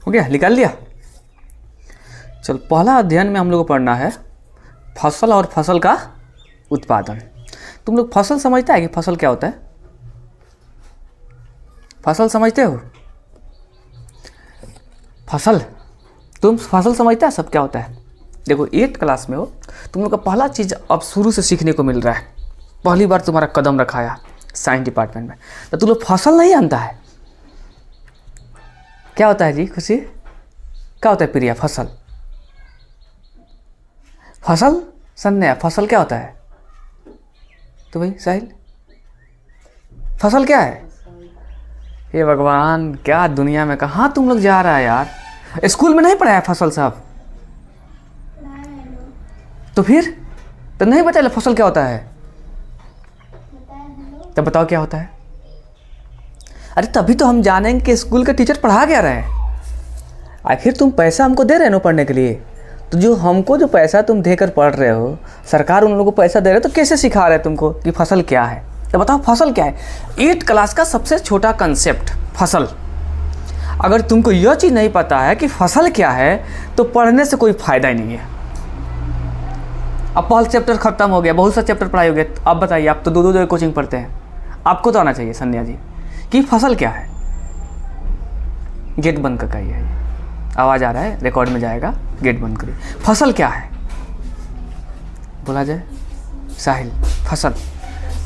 हो गया, निकाल लिया। चल, पहला अध्ययन में हम लोग को पढ़ना है फसल और फसल का उत्पादन। तुम लोग फसल समझता है कि फसल क्या होता है? फसल समझते हो? फसल, तुम फसल समझते है सब क्या होता है? देखो 8th क्लास में हो, तुम लोग का पहला चीज़ अब शुरू से सीखने को मिल रहा है। पहली बार तुम्हारा कदम रखाया साइंस डिपार्टमेंट में, तो तुम लोग फसल नहीं जानता है। क्या होता है जी खुशी? क्या होता है प्रिया? फसल, फसल संज्ञा, फसल क्या होता है? तो भाई साहिल, फसल क्या है? हे भगवान, क्या दुनिया में कहाँ तुम लोग जा रहा है यार? स्कूल में नहीं पढ़ाया फसल साहब? तो फिर तो नहीं बताया फसल क्या होता है? तब बताओ क्या होता है? अरे तभी तो हम जानेंगे कि स्कूल का टीचर पढ़ा क्या रहे हैं। आखिर तुम पैसा हमको दे रहे हो पढ़ने के लिए, तो जो हमको जो पैसा तुम देकर पढ़ रहे हो, सरकार उन लोगों को पैसा दे रहे हो, तो कैसे सिखा रहे हैं तुमको कि फसल क्या है? तो बताओ फसल क्या है? 8th क्लास का सबसे छोटा कंसेप्ट फसल। अगर तुमको यह चीज़ नहीं पता है कि फसल क्या है, तो पढ़ने से कोई फ़ायदा ही नहीं है। अब पहला चैप्टर खत्म हो गया, बहुत सा चैप्टर पढ़ाई हो गया। अब बताइए, आप तो दो कोचिंग पढ़ते हैं, आपको तो आना चाहिए संध्या जी कि फसल क्या है। गेट बंद करके आइए, आवाज़ आ रहा है, रिकॉर्ड में जाएगा, गेट बंद करिए। फसल क्या है बोला जाए साहिल? फसल,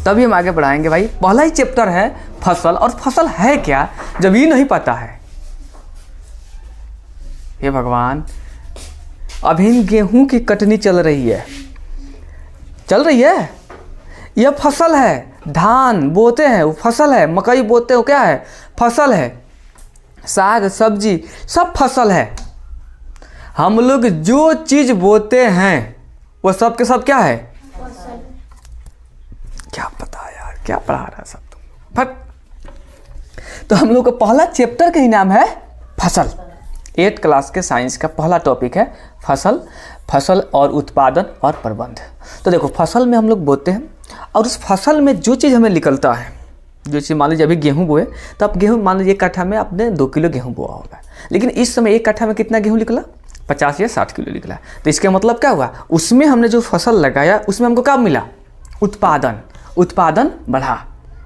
तभी हम आगे बढ़ाएंगे भाई। पहला ही चैप्टर है फसल, और फसल है क्या जब ये नहीं पता है? हे भगवान, अभी गेहूं की कटनी चल रही है, चल रही है, यह फसल है। धान बोते हैं वो फसल है, मकई बोते हो क्या है? फसल है। साग सब्जी सब फसल है। हम लोग जो चीज़ बोते हैं वो सब के सब क्या है? फसल। क्या पता यार, क्या पढ़ा रहा है सब तुम फट। तो हम लोग का पहला चैप्टर का ही नाम है फसल। 8th क्लास के साइंस का पहला टॉपिक है फसल, फसल और उत्पादन और प्रबंध। तो देखो, फसल में हम लोग बोते हैं, और उस फसल में जो चीज़ हमें निकलता है, जो चीज़ मान लीजिए अभी गेहूँ बोए, तो अब गेहूँ मान लीजिए 1 कट्ठा में आपने 2 किलो गेहूँ बोआ होगा, लेकिन इस समय 1 कट्ठा में कितना गेहूँ निकला? 50 या 60 किलो निकला। तो इसका मतलब क्या हुआ? उसमें हमने जो फसल लगाया उसमें हमको क्या मिला? उत्पादन। उत्पादन बढ़ा।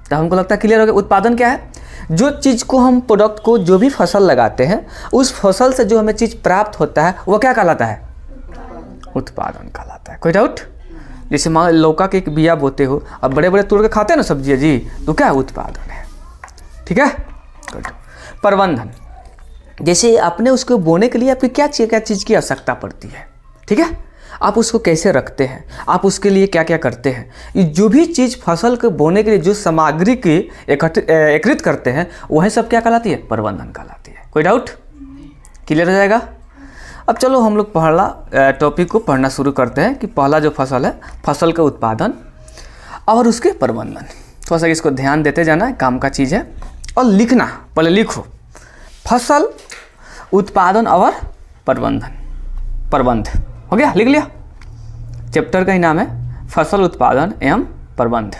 तो हमको लगता है क्लियर हो गया। उत्पादन क्या है? जो चीज़ को हम प्रोडक्ट को, जो भी फसल लगाते हैं, उस फसल से जो हमें चीज़ प्राप्त होता है वो क्या कहलाता है? उत्पादन कहलाता है। कोई डाउट? जैसे मान लौका के एक बिया बोते हो, अब बड़े बड़े तोड़ के खाते हैं ना सब्जियाँ जी, तो क्या उत्पादन है। ठीक है। प्रबंधन, जैसे आपने उसको बोने के लिए आपकी क्या चीज़ की आवश्यकता पड़ती है, ठीक है, आप उसको कैसे रखते हैं, आप उसके लिए क्या क्या करते हैं, ये जो भी चीज़ फसल को बोने के लिए जो सामग्री की एकत्रित करते हैं, वही सब क्या कहलाती है? प्रबंधन कहलाती है। कोई डाउट? क्लियर हो जाएगा। अब चलो हम लोग पहला टॉपिक को पढ़ना शुरू करते हैं कि पहला जो फसल है, फसल का उत्पादन और उसके प्रबंधन। थोड़ा सा इसको ध्यान देते जाना, काम का चीज़ है। और लिखना, पहले लिखो फसल, उत्पादन और प्रबंधन, प्रबंध। हो गया, लिख लिया। चैप्टर का ही नाम है फसल, उत्पादन एवं प्रबंध।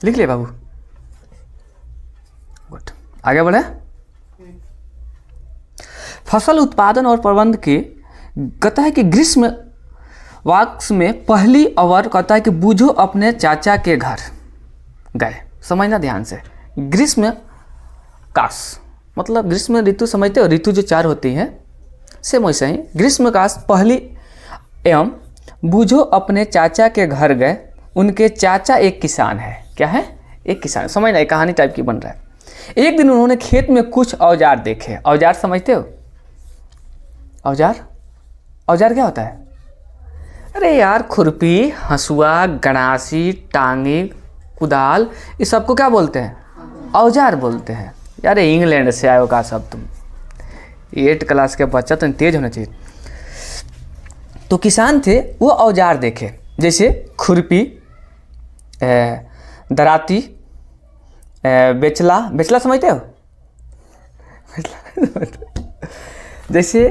लिख लिया बाबू? गुड, आगे बढ़े। फसल उत्पादन और प्रबंध के कहता है कि ग्रीष्म वाक्स में पहली अवर कहता है कि बूझो अपने चाचा के घर गए। समझना ध्यान से, ग्रीष्म काश मतलब ग्रीष्म ऋतु समझते हो, ऋतु जो 4 होती हैं, सेम वैसे ही ग्रीष्म काश पहली एवं बूझो अपने चाचा के घर गए। उनके चाचा एक किसान है। क्या है? एक किसान। समझना, एक कहानी टाइप की बन रहा है। एक दिन उन्होंने खेत में कुछ औजार देखे। औजार समझते हो? औजार, औजार क्या होता है? अरे यार, खुरपी, हंसुआ, गणासी, टांगी, कुदाल, ये सबको क्या बोलते हैं? औजार बोलते हैं। यार इंग्लैंड से आए हो का सब तुम? 8th क्लास के बच्चा तो तेज होना चाहिए। तो किसान थे, वो औजार देखे, जैसे खुरपी, दराती, बेचला। बेचला समझते हो? जैसे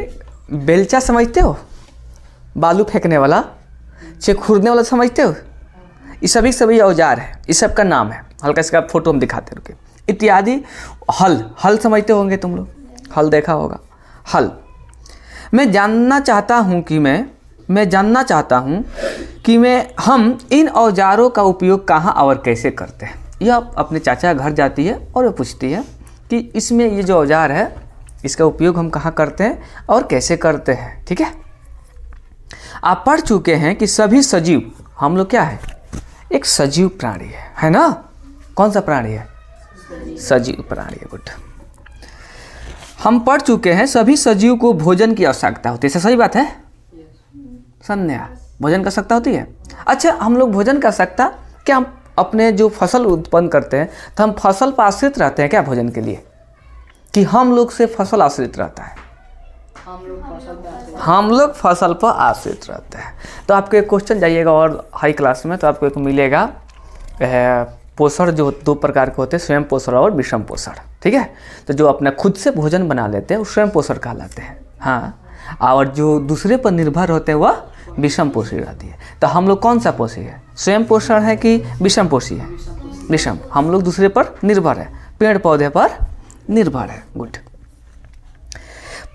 बेलचा समझते हो? बालू फेंकने वाला, छेक खुरदने वाला, समझते हो? ये सभी औजार है, इस सब का नाम है। हल्का इसका फोटो हम दिखाते रुके। इत्यादि। हल समझते होंगे तुम लोग, हल देखा होगा। हल। मैं जानना चाहता हूँ कि हम इन औजारों का उपयोग कहाँ और कैसे करते हैं। यह अपने चाचा घर जाती है और वह पूछती है कि इसमें ये जो औजार है इसका उपयोग हम कहाँ करते हैं और कैसे करते हैं। ठीक है, आप पढ़ चुके हैं कि सभी सजीव, हम लोग क्या है, एक सजीव प्राणी है ना? कौन सा प्राणी है? सजीव प्राणी है। गुड। हम पढ़ चुके हैं सभी सजीव को भोजन की आवश्यकता होती है। सही बात है? संज्ञा, भोजन की आवश्यकता होती है। अच्छा, हम लोग भोजन की आवश्यकता क्या, हम अपने जो फसल उत्पन्न करते हैं तो हम फसल पर आश्रित रहते हैं क्या भोजन के लिए, कि हम लोग से फसल आश्रित रहता है? हम लोग फसल पर आश्रित रहते हैं। तो आपको एक क्वेश्चन जाइएगा और हाई क्लास में तो आपको एक मिलेगा, पोषण जो 2 प्रकार के होते हैं, स्वयं पोषण और विषम पोषण। ठीक है, तो जो अपना खुद से भोजन बना लेते हैं वो स्वयं पोषण कहलाते हैं। हाँ, और जो दूसरे पर निर्भर होते हैं वह विषम पोषी रहती है। तो हम लोग कौन सा पोषी है, स्वयं पोषण है कि विषम पोषी है? विषम। हम लोग दूसरे पर निर्भर है, पेड़ पौधे पर निर्भर है। गुड।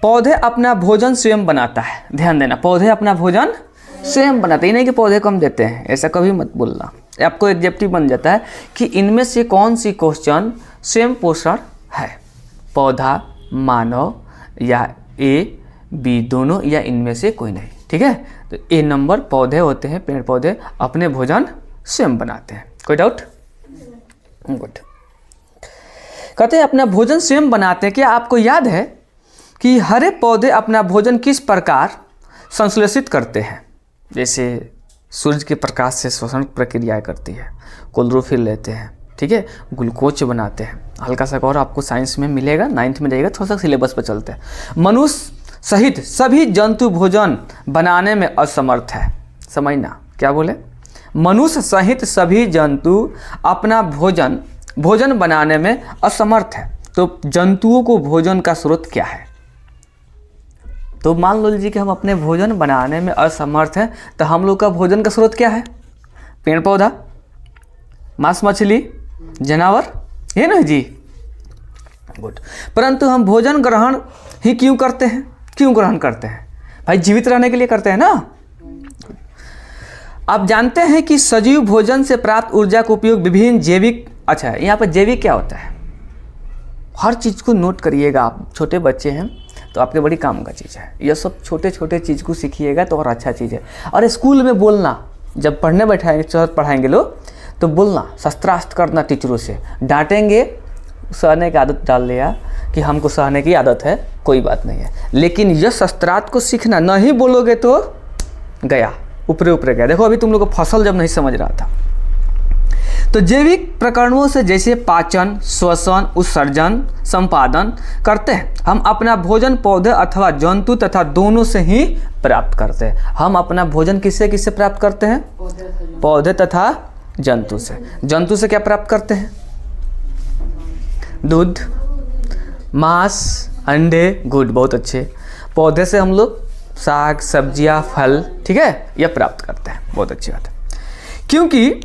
पौधे अपना भोजन स्वयं बनाता है। ध्यान देना, पौधे अपना भोजन स्वयं बनाते हैं, नहीं कि पौधे कम देते हैं, ऐसा कभी मत बोलना। आपको एग्जेक्टिव बन जाता है कि इनमें से कौन सी क्वेश्चन स्वयं पोषण है, पौधा, मानव या ए बी दोनों, या इनमें से कोई नहीं। ठीक है, तो ए नंबर पौधे होते हैं, पेड़ पौधे अपने भोजन स्वयं बनाते हैं। कोई डाउट? गुड। कहते हैं अपना भोजन स्वयं बनाते हैं। क्या आपको याद है कि हरे पौधे अपना भोजन किस प्रकार संश्लेषित करते हैं? जैसे सूरज के प्रकाश से श्वसन प्रक्रियाएं करती है, क्लोरोफिल लेते हैं, ठीक है, ग्लूकोज बनाते हैं। हल्का सा और आपको साइंस में मिलेगा, 9th में जाएगा, थोड़ा सा सिलेबस पर चलते हैं। मनुष्य सहित सभी जंतु भोजन बनाने में असमर्थ है। समझना, क्या बोले? मनुष्य सहित सभी जंतु अपना भोजन बनाने में असमर्थ है। तो जंतुओं को भोजन का स्रोत क्या है? तो मान लो लीजिए कि हम अपने भोजन बनाने में असमर्थ हैं, तो हम लोग का भोजन का स्रोत क्या है? पेड़ पौधा, मांस मछली, जानवर, ये ना जी? गुड। परंतु हम भोजन ग्रहण ही क्यों करते हैं? क्यों ग्रहण करते हैं? भाई जीवित रहने के लिए करते हैं ना। आप जानते हैं कि सजीव भोजन से प्राप्त ऊर्जा का उपयोग विभिन्न जैविक, अच्छा यहाँ पर जैविक क्या होता है? हर चीज़ को नोट करिएगा। आप छोटे बच्चे हैं तो आपके बड़ी काम का चीज़ है, यह सब छोटे छोटे चीज़ को सीखिएगा तो और अच्छा चीज़ है। और स्कूल में बोलना, जब पढ़ने बैठाएंगे, सर पढ़ाएंगे लोग, तो बोलना, शस्त्रास्त्र करना टीचरों से। डांटेंगे, सहने की आदत डाल लिया कि हमको सहने की आदत है, कोई बात नहीं है, लेकिन यह शस्त्रास्त्र को सीखना, नहीं बोलोगे तो गया, ऊपरे ऊपरे गया। देखो अभी तुम लोग को फसल जब नहीं समझ रहा था, तो जैविक प्रकरणों से जैसे पाचन, श्वसन, उत्सर्जन, संपादन करते हैं, हम अपना भोजन पौधे अथवा जंतु तथा दोनों से ही प्राप्त करते हैं। हम अपना भोजन किससे किससे प्राप्त करते हैं? पौधे तथा जंतु से। जंतु से क्या प्राप्त करते हैं? दूध, मांस, अंडे। गुड, बहुत अच्छे। पौधे से हम लोग साग, सब्जियां, फल, ठीक है, यह प्राप्त करते हैं। बहुत अच्छी बात है, क्योंकि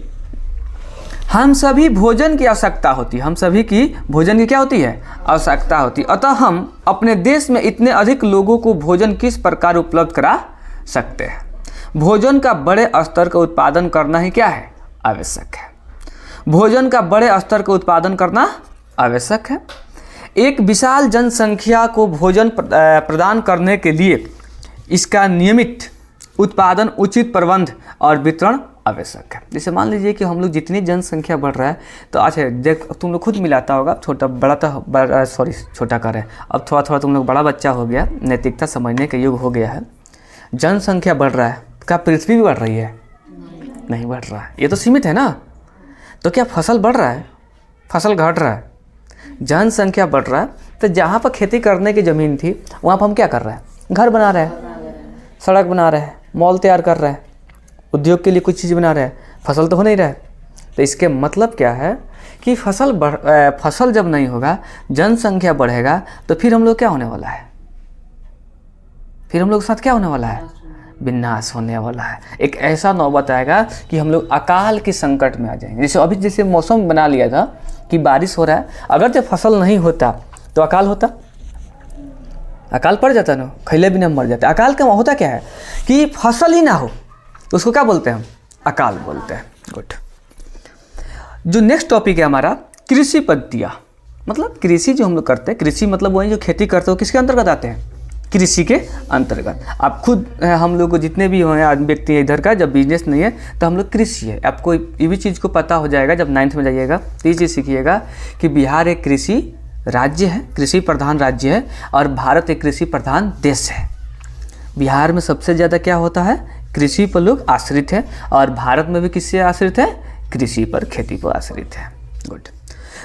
हम सभी भोजन की आवश्यकता होती है। हम सभी की भोजन की क्या होती है? आवश्यकता होती है। अतः हम अपने देश में इतने अधिक लोगों को भोजन किस प्रकार उपलब्ध करा सकते हैं? भोजन का बड़े स्तर का उत्पादन करना ही क्या है? आवश्यक है। भोजन का बड़े स्तर का उत्पादन करना आवश्यक है। एक विशाल जनसंख्या को भोजन प्रदान करने के लिए इसका नियमित उत्पादन, उचित प्रबंध और वितरण आवश्यक है। जैसे मान लीजिए कि हम लोग जितनी जनसंख्या बढ़ रहा है, तो अच्छा देख, तुम लोग खुद मिलाता होगा, छोटा बड़ा तो सॉरी छोटा कर है, अब थोड़ा थोड़ा तुम लोग बड़ा बच्चा हो गया, नैतिकता समझने का युग हो गया है। जनसंख्या बढ़ रहा है, क्या पृथ्वी भी बढ़ रही है? नहीं बढ़ रहा है, ये तो सीमित है ना। तो क्या फसल बढ़ रहा है? फसल घट रहा है। जनसंख्या बढ़ रहा है, तो जहाँ पर खेती करने की ज़मीन थी वहाँ पर हम क्या कर रहे हैं? घर बना रहे हैं, सड़क बना रहे हैं, मॉल तैयार कर रहे हैं, उद्योग के लिए कुछ चीज़ बना रहे हैं, फसल तो हो नहीं रहा है। तो इसके मतलब क्या है कि फसल जब नहीं होगा, जनसंख्या बढ़ेगा, तो फिर हम लोग क्या होने वाला है? फिर हम लोग के साथ क्या होने वाला है? विनाश होने वाला है। एक ऐसा नौबत आएगा कि हम लोग अकाल के संकट में आ जाएंगे। जैसे अभी जैसे मौसम बना लिया था कि बारिश हो रहा है, अगर जब फसल नहीं होता तो अकाल होता, अकाल पड़ जाता ना, खैले बिना मर जाते। अकाल का होता क्या है कि फसल ही ना हो तो उसको क्या बोलते हैं हम? अकाल बोलते हैं। गुड। जो नेक्स्ट टॉपिक है हमारा कृषि पद्धतियाँ, मतलब कृषि जो हम लोग करते हैं, कृषि मतलब वही जो खेती करते हो किसके अंतर्गत आते हैं? कृषि के अंतर्गत। आप खुद हम लोग को जितने भी हैं आदमी व्यक्ति है इधर का, जब बिजनेस नहीं है तो हम लोग कृषि है। आपको ये भी चीज़ को पता हो जाएगा जब 9th में जाइएगा तो ये चीज़ सीखिएगा कि बिहार एक कृषि राज्य है, कृषि प्रधान राज्य है, और भारत एक कृषि प्रधान देश है। बिहार में सबसे ज़्यादा क्या होता है? कृषि पर लोग आश्रित है, और भारत में भी किससे आश्रित है? कृषि पर, खेती पर आश्रित है। गुड।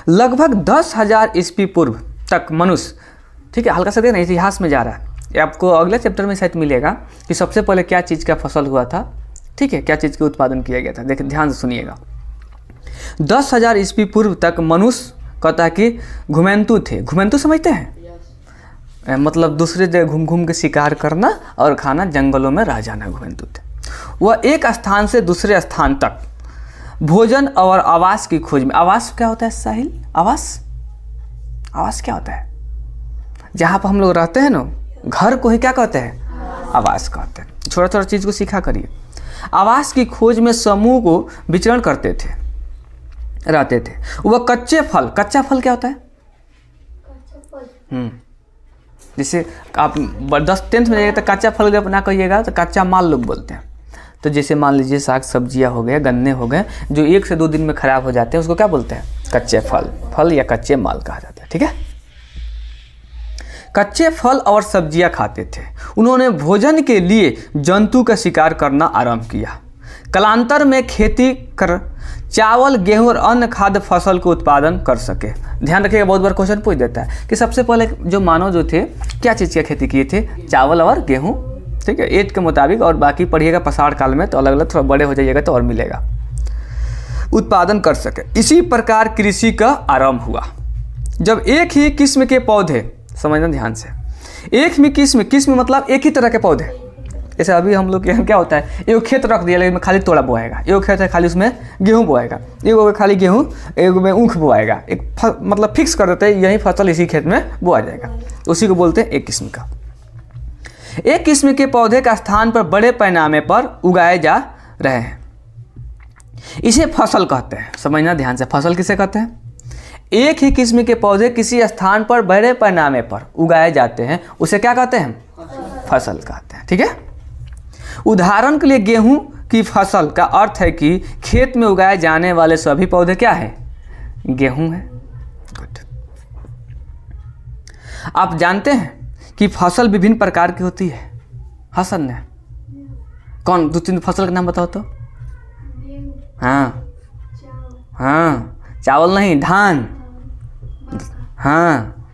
लगभग 10,000 ईस्वी पूर्व तक मनुष्य, ठीक है, हल्का सा देखना इतिहास में जा रहा है, ये आपको अगले चैप्टर में शायद मिलेगा कि सबसे पहले क्या चीज़ का फसल हुआ था, ठीक है, क्या चीज़ का उत्पादन किया गया था। देखिए ध्यान से सुनिएगा। 10,000 ईस्वी पूर्व तक मनुष्य कहता है कि घुमेंतु थे। घुमेंतु समझते हैं? मतलब दूसरे जगह घूम घूम के शिकार करना और खाना, जंगलों में रह जाना, घुमेंतु थे। वह एक स्थान से दूसरे स्थान तक भोजन और आवास की खोज में। आवास क्या होता है साहिल? आवास, आवास क्या होता है? जहाँ पर हम लोग रहते हैं ना, घर को ही क्या कहते हैं? आवास कहते हैं। छोटा छोटा चीज़ को सीखा करिए। आवास की खोज में समूह को विचरण करते थे, रहते थे। वह कच्चे फल, कच्चा फल क्या होता है? जैसे आप 10th में जाइएगा तो कच्चा फल जब ना कहिएगा तो कच्चा माल लोग बोलते हैं। तो जैसे मान लीजिए साग सब्जियां हो गए, गन्ने हो गए, जो 1 से 2 दिन में खराब हो जाते हैं, उसको क्या बोलते हैं? कच्चे फल, फल या कच्चे माल कहा जाता है। ठीक है। कच्चे फल और सब्जियां खाते थे। उन्होंने भोजन के लिए जंतु का शिकार करना आरंभ किया। कालांतर में खेती कर चावल, गेहूं और अन्य खाद्य फसल को उत्पादन कर सके। ध्यान रखिएगा, बहुत बार क्वेश्चन पूछ देता है कि सबसे पहले जो मानव जो थे क्या चीज़ की खेती किए थे? चावल और गेहूं। ठीक है, एज के मुताबिक, और बाकी पढ़िएगा पसाड़ काल में तो अलग अलग, थोड़ा बड़े हो जाइएगा तो और मिलेगा। उत्पादन कर सके। इसी प्रकार कृषि का आरंभ हुआ। जब एक ही किस्म के पौधे, समझना ध्यान से, एक ही किस्म मतलब एक ही तरह के पौधे। जैसे अभी हम लोग के यहाँ क्या होता है, एक खेत रख दिया लेकिन खाली तोड़ा बोआएगा, एक खेत है खाली उसमें गेहूं बोआएगा, एक खाली गेहूं, एक में ऊख बोआएगा, एक मतलब फिक्स कर देते हैं यही फसल इसी खेत में बोआ जाएगा, उसी को बोलते हैं एक किस्म का। एक किस्म के पौधे का स्थान पर बड़े पैमाने पर उगाए जा रहे हैं, इसे फसल कहते हैं। समझना ध्यान से, फसल किसे कहते हैं? एक ही किस्म के पौधे किसी स्थान पर बड़े पैमाने पर उगाए जाते हैं, उसे क्या कहते हैं? फसल कहते हैं। ठीक है। उदाहरण के लिए गेहूं की फसल का अर्थ है कि खेत में उगाए जाने वाले सभी पौधे क्या है? गेहूं है। गुड। आप जानते हैं कि फसल विभिन्न प्रकार की होती है? हसन ने कौन 2-3 फसल का नाम बताओ तो? हाँ हाँ, चावल नहीं, धान, हाँ,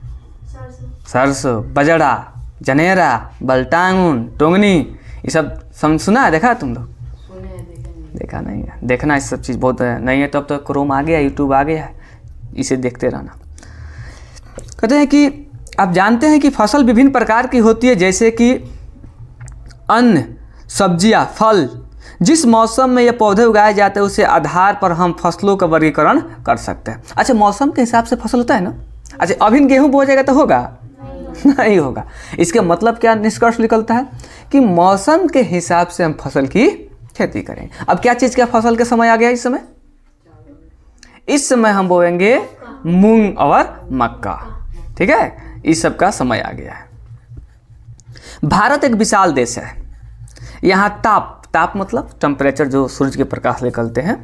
सरसों, बजड़ा, जनेरा, बलटांगुन, टोंगनी, ये सब सुना है, देखा है तुम लोग? देखा नहीं है, देखना इस सब चीज़ बहुत नहीं है। तो अब तो क्रोम आ गया, यूट्यूब आ गया है, इसे देखते रहना। कहते हैं कि आप जानते हैं कि फसल विभिन्न प्रकार की होती है, जैसे कि अन्न, सब्जियां, फल। जिस मौसम में ये पौधे उगाए जाते हैं उसे आधार पर हम फसलों का वर्गीकरण कर सकते हैं। अच्छा, मौसम के हिसाब से फसल होता है ना? अच्छा, अभी गेहूं बोया जाएगा तो होगा? नहीं होगा। इसका मतलब क्या निष्कर्ष निकलता है कि मौसम के हिसाब से हम फसल की खेती करें। अब क्या चीज़ का फसल का समय आ गया? इस समय, इस समय हम बोएंगे मूंग और मक्का। ठीक है, इस सब का समय आ गया है। भारत एक विशाल देश है। यहाँ ताप मतलब टेम्परेचर, जो सूरज के प्रकाश निकलते हैं,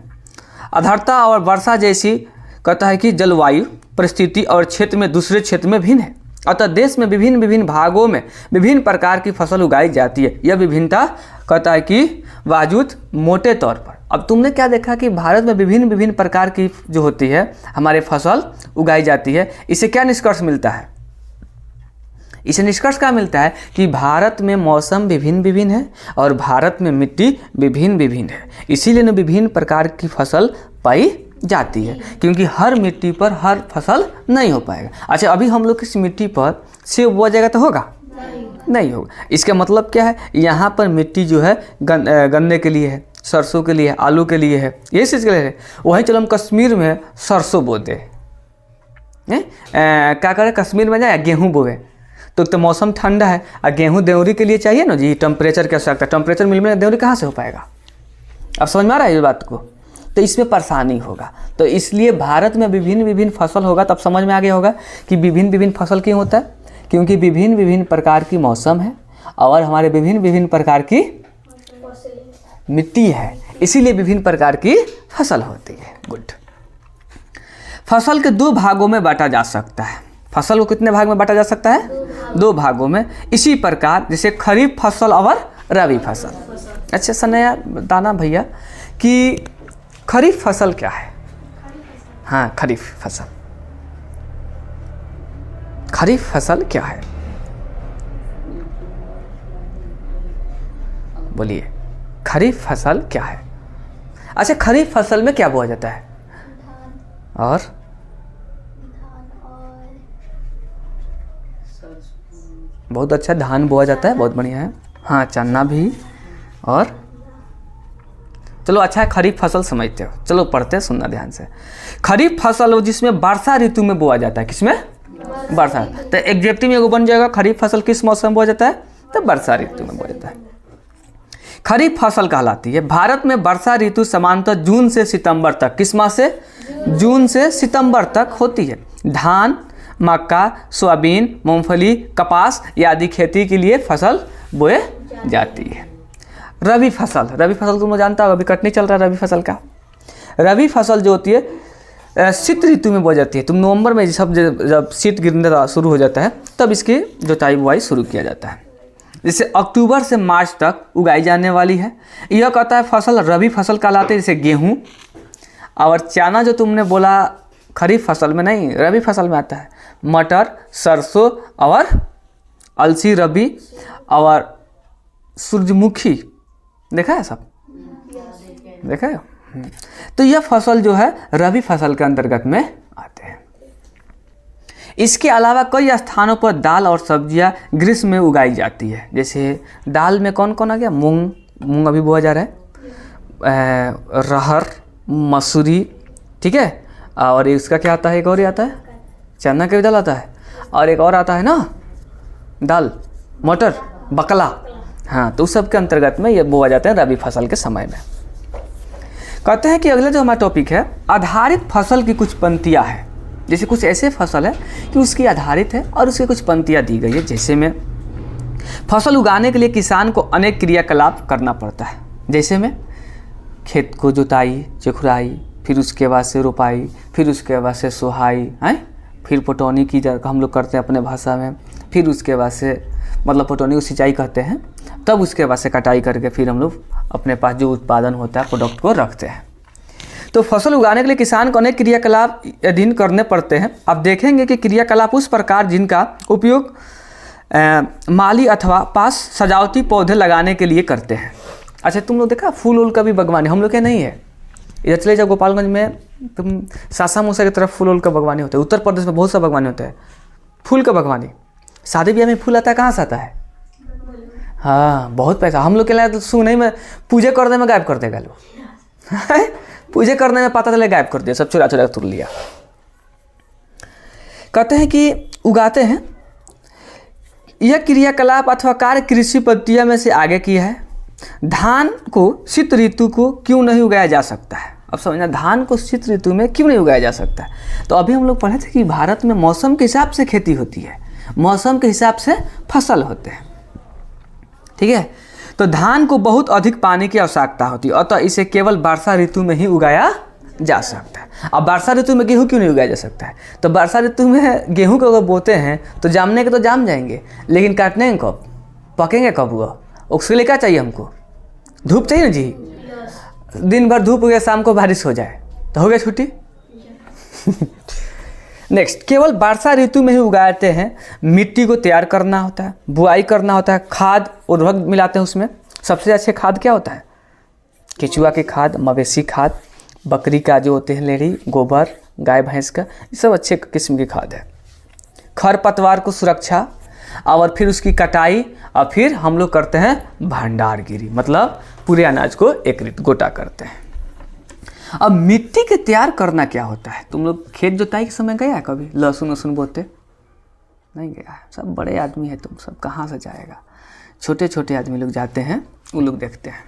आर्द्रता और वर्षा जैसी कहता है कि जलवायु परिस्थिति और क्षेत्र में दूसरे क्षेत्र में भिन्न है। अतः देश में विभिन्न भागों में विभिन्न प्रकार की फसल उगाई जाती है। यह विभिन्नता कहता है कि बावजूद मोटे तौर पर, अब तुमने क्या देखा कि भारत में विभिन्न प्रकार की जो होती है हमारे फसल उगाई जाती है। इससे क्या निष्कर्ष मिलता है? इसे निष्कर्ष क्या मिलता है कि भारत में मौसम विभिन्न है और भारत में मिट्टी विभिन्न है। इसीलिए विभिन्न प्रकार की फसल पाई जाती है, क्योंकि हर मिट्टी पर हर फसल नहीं हो पाएगा। अच्छा, अभी हम लोग किस मिट्टी पर सेब बोया जाएगा तो होगा? नहीं होगा। इसका मतलब क्या है, यहाँ पर मिट्टी जो है गन्ने के लिए है, सरसों के लिए है, आलू के लिए है, ये चीज़ के लिए है। वहीं चलो हम कश्मीर में सरसों बोते हैं, क्या करें कश्मीर में जाए गेहूँ बोए, तो मौसम ठंडा है और गेहूँ देवरी के लिए चाहिए ना जी, टेम्परेचर की आवश्यकता, टेम्परेचर मिलने देवरी कहाँ से हो पाएगा। अब समझ में आ रहा है ये बात को, तो इसमें परेशानी होगा। तो इसलिए भारत में विभिन्न विभिन्न फसल होगा, तब समझ में आ गया होगा कि विभिन्न विभिन्न फसल क्यों होता है, क्योंकि विभिन्न विभिन्न प्रकार की मौसम है और हमारे विभिन्न विभिन्न प्रकार की मिट्टी है, इसीलिए विभिन्न प्रकार की फसल होती है। गुड। फसल के दो भागों में बांटा जा सकता है। फसल को कितने भाग में बांटा जा सकता है, दो भागों में। इसी प्रकार जैसे खरीफ फसल और रबी फसल। अच्छा सनया बताना भैया कि खरीफ फसल क्या है। हाँ खरीफ फसल, खरीफ फसल क्या है बोलिए, खरीफ फसल क्या है। अच्छा खरीफ फसल में क्या बोया जाता है, और बहुत अच्छा धान बोया जाता है, बहुत बढ़िया है। हाँ चना भी, और चलो अच्छा है खरीफ फसल समझते हो, चलो पढ़ते हैं, सुनना ध्यान से। खरीफ फसल वो जिसमें वर्षा ऋतु में बोया जाता है, किसमें, वर्षा। तो एग्जेक्टिव में बन जाएगा खरीफ फसल किस मौसम में बोया जाता है, तो वर्षा ऋतु में बोया जाता है। खरीफ फसल कहलाती है। भारत में वर्षा ऋतु सामान्यतः जून से सितंबर तक, किस माह से, जून से सितंबर तक होती है। धान, मक्का, सोयाबीन, मूंगफली, कपास आदि खेती के लिए फसल बोए जाती है। रबी फसल, रबी फसल तुम लोग जानता हो, अभी कटनी चल रहा है रबी फसल का। रबी फसल जो होती है शीत ऋतु में बोई जाती है। तुम नवंबर में जब शीत गिरने शुरू हो जाता है तब इसकी जोताई बुआई शुरू किया जाता है। जैसे अक्टूबर से मार्च तक उगाई जाने वाली है। यह कहता है फसल रबी फसल कहलाते हैं। जैसे गेहूँ और चना जो तुमने बोला खरीफ फसल में नहीं, रबी फसल में आता है। मटर, सरसों और अलसी रबी, और सूरजमुखी, देखा है सब, देखा है। तो यह फसल जो है रबी फसल के अंतर्गत में आते हैं। इसके अलावा कई स्थानों पर दाल और सब्जियां ग्रीष्म में उगाई जाती है। जैसे दाल में कौन कौन आ गया, मूंग, मूंग अभी बोया जा रहा है, रहर, मसूरी, ठीक है। और इसका क्या आता है, एक और ही आता है, चना का भी दाल आता है, और एक और आता है ना दाल, मटर, बकला। हाँ तो उस सब के अंतर्गत में ये बोया जाते हैं रबी फसल के समय में। कहते हैं कि अगला जो हमारा टॉपिक है, आधारित फसल की कुछ पंक्तियाँ हैं। जैसे कुछ ऐसे फसल है कि उसकी आधारित है और उसकी कुछ पंक्तियाँ दी गई है। जैसे में फसल उगाने के लिए किसान को अनेक क्रियाकलाप करना पड़ता है। जैसे में खेत को जुताई, चुखराई, फिर उसके बाद से रोपाई, फिर उसके बाद से सोहाई, है, फिर पटौनी की हम लोग करते हैं अपने भाषा में, फिर उसके बाद से मतलब पटौनी को सिंचाई कहते हैं, तब उसके बाद से कटाई करके फिर हम लोग अपने पास जो उत्पादन होता है प्रोडक्ट को रखते हैं। तो फसल उगाने के लिए किसान को अनेक क्रियाकलाप अधीन करने पड़ते हैं। अब देखेंगे कि क्रियाकलाप उस प्रकार जिनका उपयोग माली अथवा पास सजावटी पौधे लगाने के लिए करते हैं। अच्छा तुम लोग देखा फूल उल का भी बागवानी हम लोग के नहीं है। इधर चले जाओ गोपालगंज में, तुम सासा मूसा की तरफ फूल उल का बागवानी होता है। उत्तर प्रदेश में बहुत सा बागवानी होता है फूल का बागवानी। शादी ब्याह में फूल आता है, कहाँ से आता है, हाँ बहुत पैसा। हम लोग के लिए तो सुनने में पूजा करने में गायब कर देगा लोग पूजा करने में पता चले गायब कर दिया, सब चुरा चुरा तुर लिया। कहते हैं कि उगाते हैं। यह क्रियाकलाप अथवा कार्य कृषि पद्धतियों में से आगे की है। धान को शीत ऋतु को क्यों नहीं उगाया जा सकता है। अब समझना, धान को शीत ऋतु में क्यों नहीं उगाया जा सकता है। तो अभी हम लोग पढ़े थे कि भारत में मौसम के हिसाब से खेती होती है, मौसम के हिसाब से फसल होते हैं, ठीक है। तो धान को बहुत अधिक पानी की आवश्यकता होती है, अतः इसे केवल वर्षा ऋतु में ही उगाया जा सकता है। अब वर्षा ऋतु में गेहूं क्यों नहीं उगाया जा सकता है। तो वर्षा ऋतु में गेहूं को अगर बोते हैं तो जामने के तो जाम जाएंगे, लेकिन काटने हैं कब, पकेंगे कब वो, उसके लिए क्या चाहिए हमको, धूप चाहिए ना जी। दिन भर धूप हो गया, शाम को बारिश हो जाए तो हो गया छुट्टी नेक्स्ट, केवल वर्षा ऋतु में ही उगाते हैं। मिट्टी को तैयार करना होता है, बुआई करना होता है, खाद उर्वरक मिलाते हैं उसमें। सबसे अच्छे खाद क्या होता है, केचुआ की खाद, मवेशी खाद, बकरी का जो होते हैं लेड़ी, गोबर, गाय भैंस का, ये सब अच्छे किस्म की खाद है। खरपतवार को सुरक्षा और फिर उसकी कटाई और फिर हम लोग करते हैं भंडारगिरी, मतलब पूरे अनाज को एकत्रित गोटा करते हैं। अब मिट्टी के तैयार करना क्या होता है? तुम लोग खेत जोताई के समय गया है कभी? लहसुन वसुन बोते नहीं गया है? सब बड़े आदमी है, तुम सब कहाँ से जाएगा? छोटे छोटे आदमी लोग जाते हैं, वो लोग देखते हैं।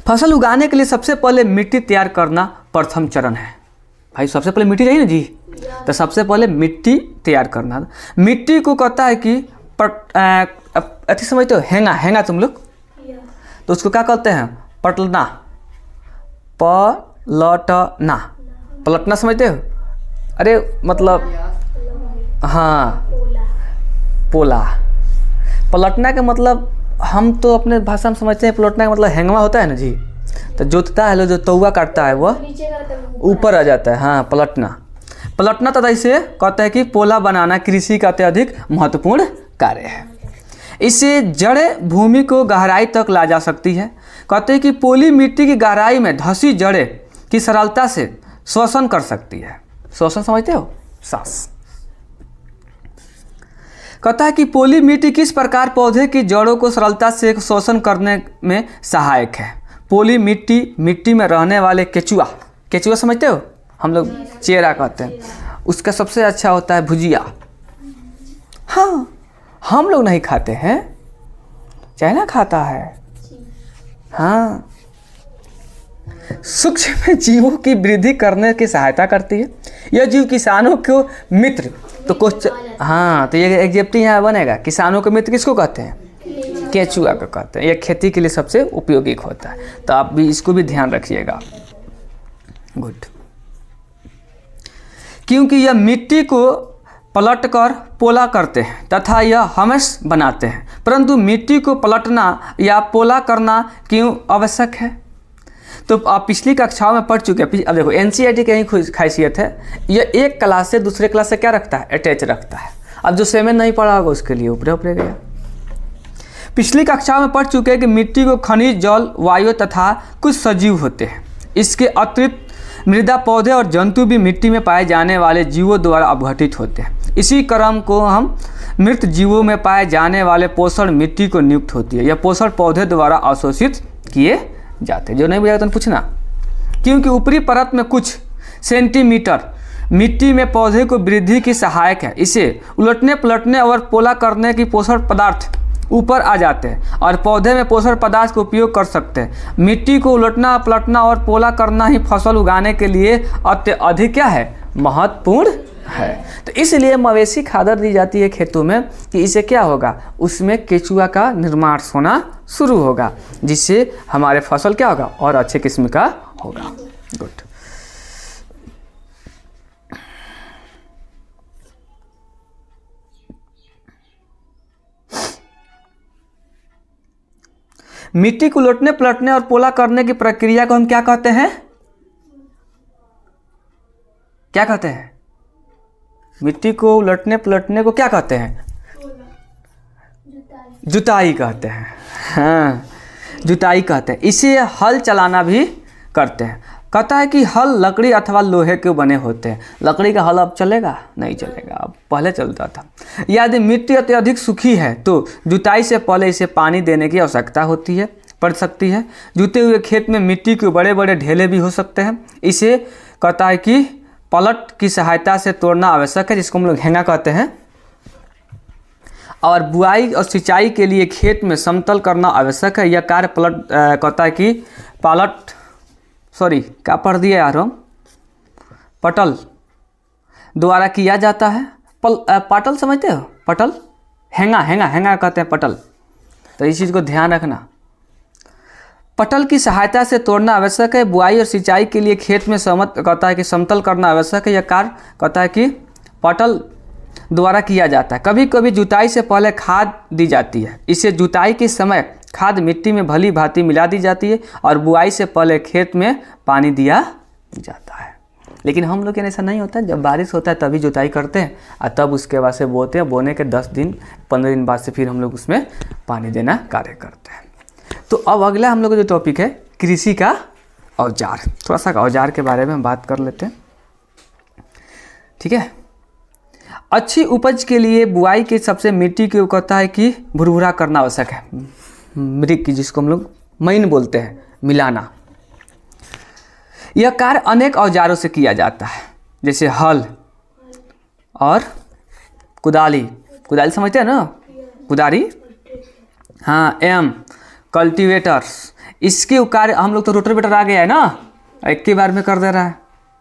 फसल उगाने के लिए सबसे पहले मिट्टी तैयार करना प्रथम चरण है। भाई सबसे पहले मिट्टी चाहिए ना जी, तो सबसे पहले मिट्टी तैयार करना। मिट्टी को कहता है कि अति समझते हो, हैंगा, हैंगा तुम लोग, तो उसको क्या कहते हैं? पटलना, पलटना, पलटना समझते हो? अरे मतलब हाँ, पोला। पलटना का मतलब हम तो अपने भाषा में समझते हैं, पलटना का मतलब हैंगवा होता है ना जी, तो जोतता है, जो तौवा काटता है वो ऊपर आ जाता है। हाँ, पलटना। पलटना तथा इसे कहता है कि पोला बनाना कृषि का अत्यधिक महत्वपूर्ण कार्य है। इससे जड़ें भूमि को गहराई तक ला जा सकती है। कहते हैं कि पोली मिट्टी की गहराई में धंसी जड़ें की सरलता से श्वसन कर सकती है। श्वसन समझते हो? सांस। कहता है कि पोली मिट्टी किस प्रकार पौधे की जड़ों को सरलता से शोषण करने में सहायक है। पोली मिट्टी में रहने वाले केचुआ, केचुआ समझते हो? हम लोग चेरा कहते हैं, उसका सबसे अच्छा होता है भुजिया। हाँ, हम लोग नहीं खाते हैं, चाइना खाता है। हाँ, सूक्ष्म जीवों की वृद्धि करने की सहायता करती है। यह जीव किसानों को मित्र, तो कुछ हाँ, तो ये एग्जेप्टी यहाँ बनेगा। किसानों के मित्र किसको कहते हैं? केचुआ को कहते हैं। यह खेती के लिए सबसे उपयोगी होता है, तो आप भी इसको भी ध्यान रखिएगा। गुड। क्योंकि यह मिट्टी को पलटकर पोला करते हैं तथा यह हमेश बनाते हैं, परंतु मिट्टी को पलटना या पोला करना क्यों आवश्यक है? तो आप पिछली कक्षाओं में पढ़ चुके हैं। अब देखो, एनसीईआरटी की यही खासियत है, यह एक क्लास से दूसरे क्लास से क्या रखता है? अटैच रखता है। अब जो सेवन नहीं पढ़ा होगा उसके लिए ऊपरे ऊपरे गया। पिछली कक्षाओं में पढ़ चुके हैं कि मिट्टी को खनिज, जल, वायु तथा कुछ सजीव होते हैं। इसके अतिरिक्त मृदा, पौधे और जंतु भी मिट्टी में पाए जाने वाले जीवों द्वारा अपघटित होते हैं। इसी क्रम को हम मृत जीवों में पाए जाने वाले पोषण मिट्टी को नियुक्त होती है। यह पोषण पौधे द्वारा अवशोषित किए जाते हैं। जो नहीं बुझाएगा तो पूछना। क्योंकि ऊपरी परत में कुछ सेंटीमीटर मिट्टी में पौधे को वृद्धि की सहायक है। इसे उलटने पलटने और पोला करने की पोषण पदार्थ ऊपर आ जाते हैं और पौधे में पोषण पदार्थ का उपयोग कर सकते हैं। मिट्टी को उलटना पलटना और पोला करना ही फसल उगाने के लिए अत्यधिक क्या है? महत्वपूर्ण है। तो इसलिए मवेशी खादर दी जाती है खेतों में कि इससे क्या होगा? उसमें केचुआ का निर्माण होना शुरू होगा, जिससे हमारे फसल क्या होगा? और अच्छे किस्म का होगा। गुड। मिट्टी को उलटने पलटने और पोला करने की प्रक्रिया को हम क्या कहते हैं? क्या कहते हैं? मिट्टी को उलटने पलटने को क्या कहते हैं? जुताई कहते हैं। हाँ, जुताई कहते हैं। इसे हल चलाना भी करते हैं। कहता है कि हल लकड़ी अथवा लोहे के बने होते हैं। लकड़ी का हल अब चलेगा? नहीं चलेगा, अब पहले चलता था। यदि मिट्टी अत्यधिक सूखी है तो जुताई से पहले इसे पानी देने की आवश्यकता पड़ सकती है। जुते हुए खेत में मिट्टी के बड़े बड़े ढेले भी हो सकते हैं। इसे कहता है कि पलट की सहायता से तोड़ना आवश्यक है, जिसको हम लोग हैंगा कहते हैं। और बुआई और सिंचाई के लिए खेत में समतल करना आवश्यक है। यह कार्य कहता है कि क्या पढ़ दिया यार हम? पटल द्वारा किया जाता है। पटल समझते हो? पटल, हैंगा कहते हैं पटल। तो इस चीज़ को ध्यान रखना। पटल की सहायता से तोड़ना आवश्यक है। बुआई और सिंचाई के लिए खेत में कहता है कि समतल करना आवश्यक है। यह कार्य कहता है कि पटल द्वारा किया जाता है। कभी कभी जुताई से पहले खाद दी जाती है। इसे जुताई के समय खाद मिट्टी में भली भांति मिला दी जाती है और बुआई से पहले खेत में पानी दिया जाता है। लेकिन हम लोग के ऐसा नहीं होता है। जब बारिश होता है तभी जुताई करते हैं और तब उसके बाद से बोते हैं। बोने के 10 दिन 15 दिन बाद से फिर हम लोग उसमें पानी देना कार्य करते हैं। तो अब अगला हम लोग का जो टॉपिक है कृषि का औजार। थोड़ा सा औजार के बारे में हम बात कर लेते हैं, ठीक है। अच्छी उपज के लिए बुआई के सबसे मिट्टी की कहता है कि भुरभुरा करना आवश्यक है, मृग की जिसको हम लोग मईन बोलते हैं, मिलाना। यह कार्य अनेक औजारों से किया जाता है, जैसे हल और कुदाली। कुदाली समझते हैं ना, कुदारी, हाँ, कल्टीवेटर्स। इसके कार्य हम लोग तो रोटावेटर आ गया है ना, एक के बार में कर दे रहा है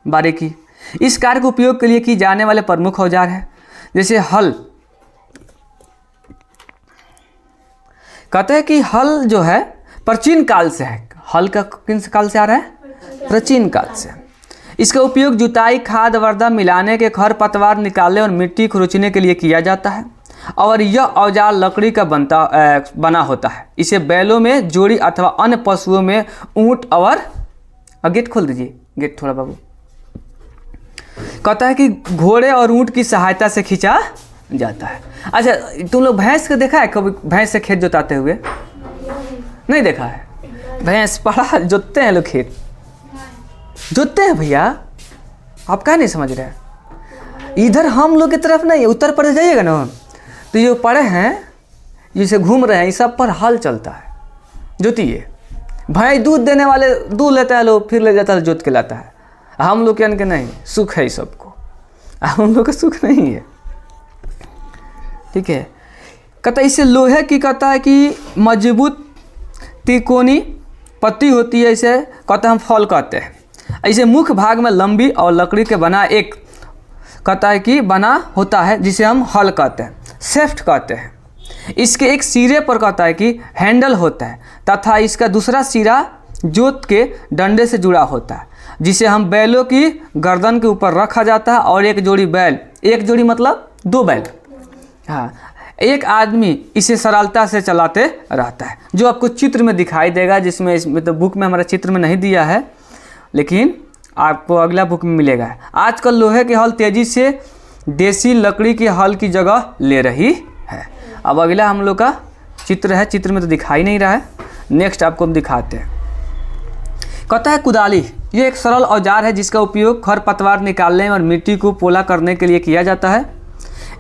बारीकी। इस कार्य के उपयोग के लिए की जाने वाले प्रमुख औजार है, जैसे हल। कहते हैं कि हल जो है प्राचीन काल से है। हल का किन काल से आ रहा है? प्राचीन काल से। इसका उपयोग जुताई, खाद वर्धा मिलाने के, खरपतवार निकालने और मिट्टी खुरचने के लिए किया जाता है। और यह औजार लकड़ी का बना होता है। इसे बैलों में, जोड़ी अथवा अन्य पशुओं में, ऊंट और गेट खोल दीजिए, गेट थोड़ा बाबू। कहता है कि घोड़े और ऊंट की सहायता से खींचा जाता है। अच्छा, तुम लोग भैंस को देखा है कभी? भैंस से खेत जोताते हुए नहीं देखा है? भैंस पड़ा जोतते हैं लोग, खेत जोतते हैं भैया। आप क्या नहीं समझ रहे हैं? इधर हम लोग की तरफ नहीं, उत्तर प्रदेश जाइएगा ना तो ये पड़े हैं, जिसे घूम रहे हैं, इस सब पर हल चलता है, जोतिए। भैंस दूध देने वाले दूध लेता है लोग, फिर ले जाता है, जोत के लाता है। हम लोग के नहीं, सुख है सबको, हम लोग का सुख नहीं है, ठीक है। कहता है इसे लोहे की, कहता है कि मजबूत त्रिकोणी पत्ती होती है, इसे कहता है हम फल कहते हैं। इसे मुख्य भाग में लंबी और लकड़ी के बना एक, कहता है कि बना होता है, जिसे हम हल कहते हैं, शेफ्ट कहते हैं। इसके एक सिरे पर कहता है कि हैंडल होता है, तथा इसका दूसरा सिरा जोत के डंडे से जुड़ा होता है, जिसे हम बैलों की गर्दन के ऊपर रखा जाता है। और एक जोड़ी बैल, एक जोड़ी मतलब 2 बैल, हाँ, एक आदमी इसे सरलता से चलाते रहता है, जो आपको चित्र में दिखाई देगा, जिसमें इसमें तो बुक में हमारा चित्र में नहीं दिया है, लेकिन आपको अगला बुक में मिलेगा। आजकल लोहे के हल तेज़ी से देसी लकड़ी के हल की जगह ले रही है। अब अगला हम लोग का चित्र है, चित्र में तो दिखाई नहीं रहा है, नेक्स्ट आपको हम दिखाते हैं। कहता है कुदाली, ये एक सरल औजार है जिसका उपयोग खरपतवार निकालने और मिट्टी को पोला करने के लिए किया जाता है।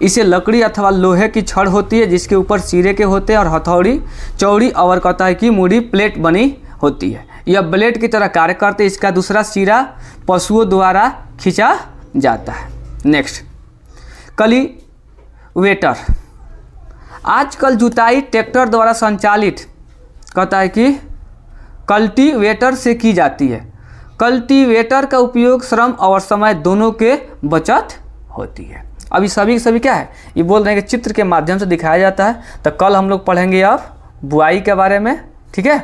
इसे लकड़ी अथवा लोहे की छड़ होती है, जिसके ऊपर सिरे के होते हैं और हथौड़ी चौड़ी और कहता है कि मुड़ी प्लेट बनी होती है। यह ब्लेड की तरह कार्य करते। इसका दूसरा सिरा पशुओं द्वारा खींचा जाता है। Next, cultivator. आजकल जुताई ट्रैक्टर द्वारा संचालित, कहता है कि कल्टीवेटर से की जाती है। कल्टीवेटर का उपयोग श्रम और समय दोनों के बचत होती है। अभी सभी क्या है, ये बोल रहे हैं कि चित्र के माध्यम से दिखाया जाता है। तो कल हम लोग पढ़ेंगे अब बुआई के बारे में, ठीक है।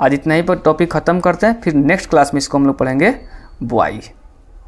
आज इतना ही पर टॉपिक ख़त्म करते हैं, फिर नेक्स्ट क्लास में इसको हम लोग पढ़ेंगे बुआई।